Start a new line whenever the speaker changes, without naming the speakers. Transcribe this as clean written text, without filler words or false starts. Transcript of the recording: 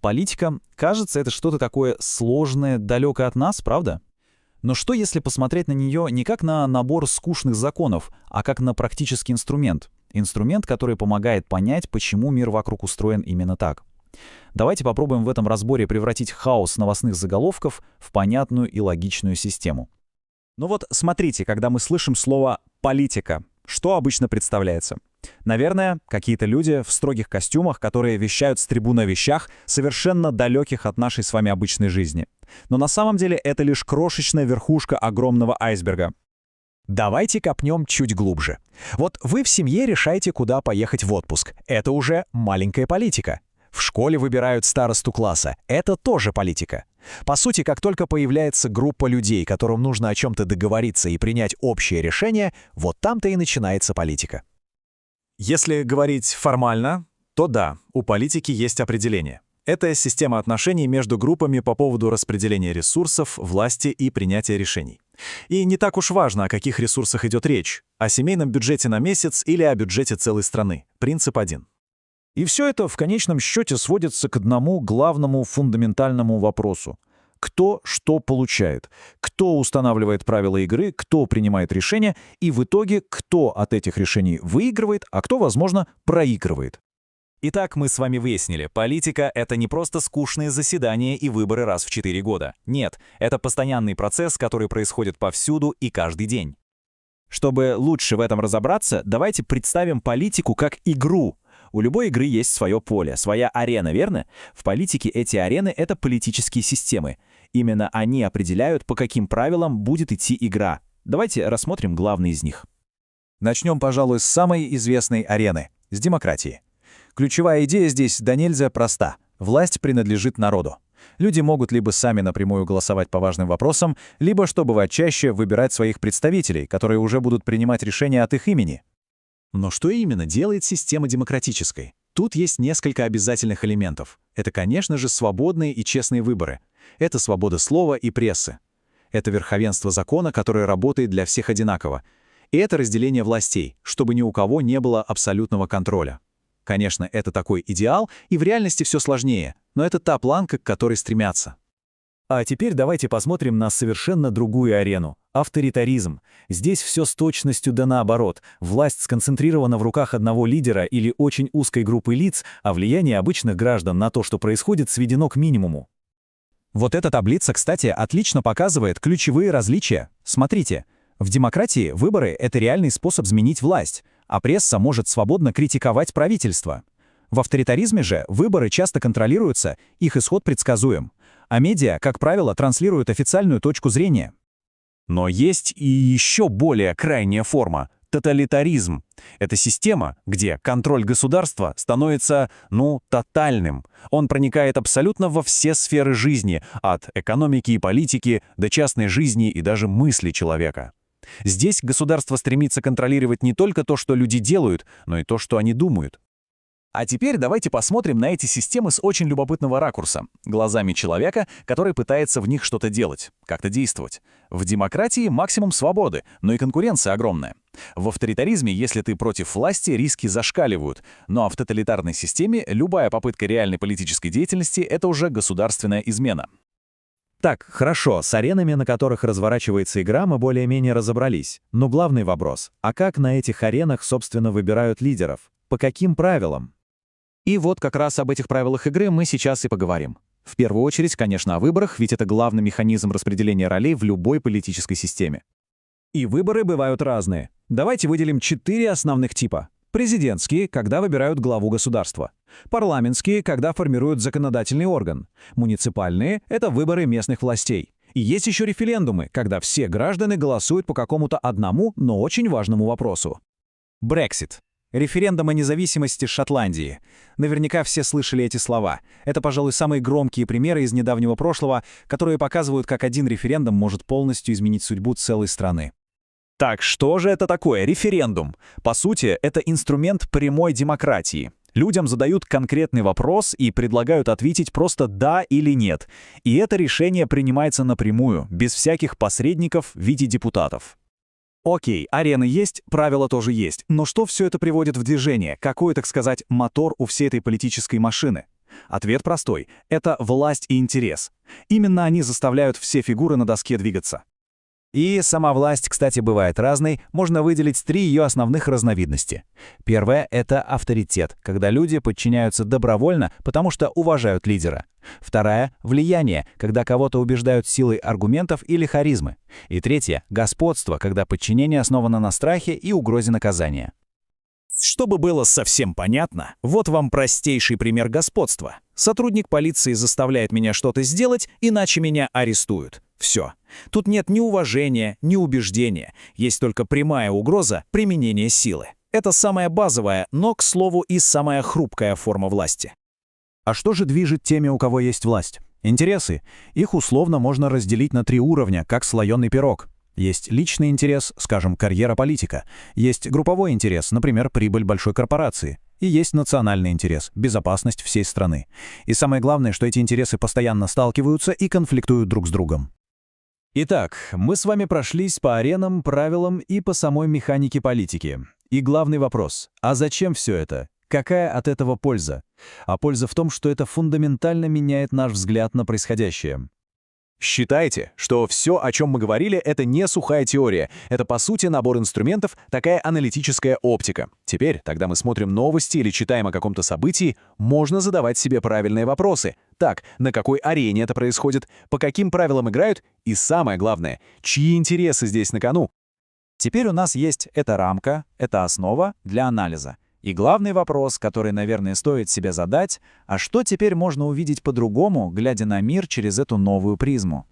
Политика, кажется, это что-то такое сложное, далекое от нас, правда? Но что если посмотреть на нее не как на набор скучных законов, а как на практический инструмент? Инструмент, который помогает понять, почему мир вокруг устроен именно так. Давайте попробуем в этом разборе превратить хаос новостных заголовков в понятную и логичную систему.
Ну вот смотрите, когда мы слышим слово «политика», что обычно представляется? Наверное, какие-то люди в строгих костюмах, которые вещают с трибуны о вещах, совершенно далеких от нашей с вами обычной жизни. Но на самом деле это лишь крошечная верхушка огромного айсберга. Давайте копнем чуть глубже. Вот вы в семье решаете, куда поехать в отпуск. Это уже маленькая политика. В школе выбирают старосту класса. Это тоже политика. По сути, как только появляется группа людей, которым нужно о чем-то договориться и принять общее решение, вот там-то и начинается политика. Если говорить формально, то да, у политики есть определение. Это система отношений между группами по поводу распределения ресурсов, власти и принятия решений. И не так уж важно, о каких ресурсах идет речь, о семейном бюджете на месяц или о бюджете целой страны. Принцип один.
И все это в конечном счете сводится к одному главному фундаментальному вопросу. Кто что получает, кто устанавливает правила игры, кто принимает решения, и в итоге кто от этих решений выигрывает, а кто, возможно, проигрывает.
Итак, мы с вами выяснили, политика — это не просто скучные заседания и выборы раз в 4 года. Нет, это постоянный процесс, который происходит повсюду и каждый день. Чтобы лучше в этом разобраться, давайте представим политику как игру. У любой игры есть свое поле, своя арена, верно? В политике эти арены — это политические системы. Именно они определяют, по каким правилам будет идти игра. Давайте рассмотрим главные из них. Начнем, пожалуй, с самой известной арены — с демократии. Ключевая идея здесь да нельзя проста. Власть принадлежит народу. Люди могут либо сами напрямую голосовать по важным вопросам, либо, что бывает чаще, выбирать своих представителей, которые уже будут принимать решения от их имени. Но что именно делает система демократической? Тут есть несколько обязательных элементов. Это, конечно же, свободные и честные выборы. Это свобода слова и прессы. Это верховенство закона, которое работает для всех одинаково. И это разделение властей, чтобы ни у кого не было абсолютного контроля. Конечно, это такой идеал, и в реальности все сложнее, но это та планка, к которой стремятся. А теперь давайте посмотрим на совершенно другую арену — авторитаризм. Здесь все с точностью да наоборот. Власть сконцентрирована в руках одного лидера или очень узкой группы лиц, а влияние обычных граждан на то, что происходит, сведено к минимуму. Вот эта таблица, кстати, отлично показывает ключевые различия. Смотрите, в демократии выборы — это реальный способ сменить власть, а пресса может свободно критиковать правительство. В авторитаризме же выборы часто контролируются, их исход предсказуем. А медиа, как правило, транслируют официальную точку зрения. Но есть и еще более крайняя форма — тоталитаризм. Это система, где контроль государства становится, тотальным. Он проникает абсолютно во все сферы жизни, от экономики и политики до частной жизни и даже мысли человека. Здесь государство стремится контролировать не только то, что люди делают, но и то, что они думают. А теперь давайте посмотрим на эти системы с очень любопытного ракурса, глазами человека, который пытается в них что-то делать, как-то действовать. В демократии максимум свободы, но и конкуренция огромная. В авторитаризме, если ты против власти, риски зашкаливают, ну а в тоталитарной системе любая попытка реальной политической деятельности — это уже государственная измена. Так, хорошо, с аренами, на которых разворачивается игра, мы более-менее разобрались. Но главный вопрос — а как на этих аренах, собственно, выбирают лидеров? По каким правилам? И вот как раз об этих правилах игры мы сейчас и поговорим. В первую очередь, конечно, о выборах, ведь это главный механизм распределения ролей в любой политической системе. И выборы бывают разные. Давайте выделим 4 основных типа. Президентские, когда выбирают главу государства. Парламентские, когда формируют законодательный орган. Муниципальные — это выборы местных властей. И есть еще референдумы, когда все граждане голосуют по какому-то одному, но очень важному вопросу. Брексит. Референдум о независимости Шотландии. Наверняка все слышали эти слова. Это, пожалуй, самые громкие примеры из недавнего прошлого, которые показывают, как один референдум может полностью изменить судьбу целой страны. Так, что же это такое референдум? По сути, это инструмент прямой демократии. Людям задают конкретный вопрос и предлагают ответить просто «да» или «нет». И это решение принимается напрямую, без всяких посредников в виде депутатов. Окей, арены есть, правила тоже есть. Но что все это приводит в движение? Какой, так сказать, мотор у всей этой политической машины?
Ответ простой — это власть и интерес. Именно они заставляют все фигуры на доске двигаться.
И сама власть, кстати, бывает разной, можно выделить 3 ее основных разновидности. Первая — это авторитет, когда люди подчиняются добровольно, потому что уважают лидера. Вторая — влияние, когда кого-то убеждают силой аргументов или харизмы. И третья — господство, когда подчинение основано на страхе и угрозе наказания.
Чтобы было совсем понятно, вот вам простейший пример господства. Сотрудник полиции заставляет меня что-то сделать, иначе меня арестуют. Все. Тут нет ни уважения, ни убеждения. Есть только прямая угроза применения силы. Это самая базовая, но, к слову, и самая хрупкая форма власти.
А что же движет теми, у кого есть власть? Интересы. Их условно можно разделить на 3 уровня, как слоеный пирог. Есть личный интерес, скажем, карьера политика. Есть групповой интерес, например, прибыль большой корпорации. И есть национальный интерес, безопасность всей страны. И самое главное, что эти интересы постоянно сталкиваются и конфликтуют друг с другом.
Итак, мы с вами прошлись по аренам, правилам и по самой механике политики. И главный вопрос — а зачем все это? Какая от этого польза? А польза в том, что это фундаментально меняет наш взгляд на происходящее.
Считайте, что все, о чем мы говорили, это не сухая теория. Это, по сути, набор инструментов, такая аналитическая оптика. Теперь, когда мы смотрим новости или читаем о каком-то событии, можно задавать себе правильные вопросы. Так, на какой арене это происходит, по каким правилам играют и, самое главное, чьи интересы здесь на кону?
Теперь у нас есть эта рамка, эта основа для анализа. И главный вопрос, который, наверное, стоит себе задать, а что теперь можно увидеть по-другому, глядя на мир через эту новую призму?